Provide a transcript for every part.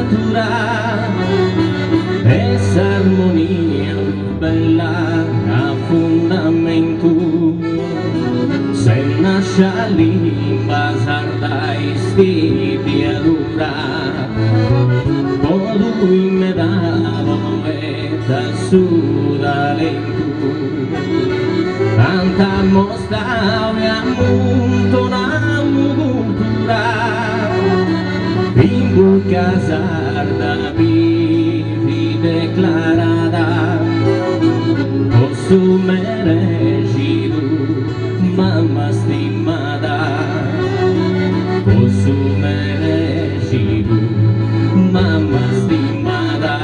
natura, essa armonia bella a fondamento, se nasce lì basarda e stipiadura, colui me davo e da suda lento, tanta mostra e ammontona cultura, in casarda vivi declarada, posso merecido, mamma stimata, posso merecido, mamma stimata.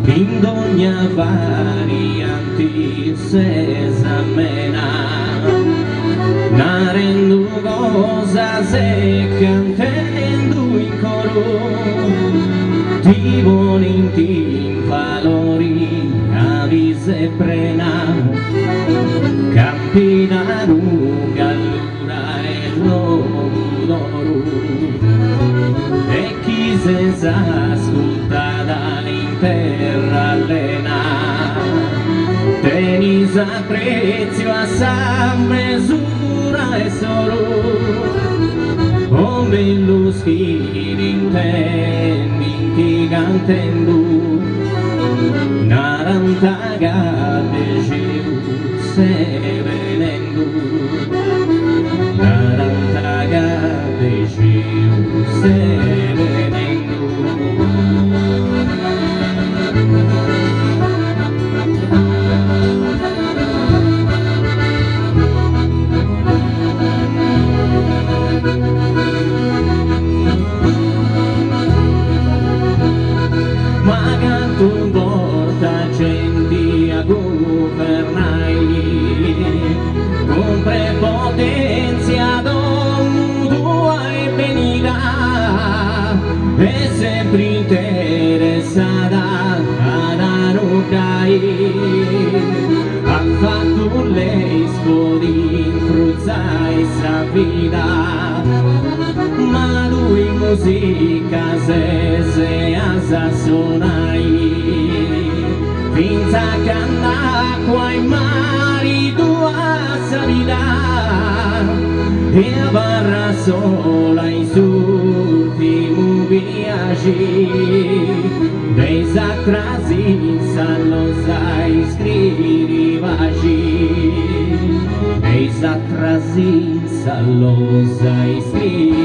In ogni variante si esamina, narendo cosa se cantando in coro, ti volenti in valori avise prena, campina lunga allora e l'uomo d'oro, e chi si ascolta in terra allena, tenis a prezzo a sa misura e solo, come lo schiri intendi che cantando, narantaga de Gesù se venendo, narantaga de Gesù se venendo. Ma canto porta gente a governare con prepotenza tua e benigna, e sempre interessata ad anunciare, ha fatto lei spodi incrociare sa vita, ma lui musica se asa suonai, finza canna qua in mari tua salida, e barra sola in sull'ultimo viaggi, dei satrasi lo sai scrivagi, dei satrasi lo sai scrivagi.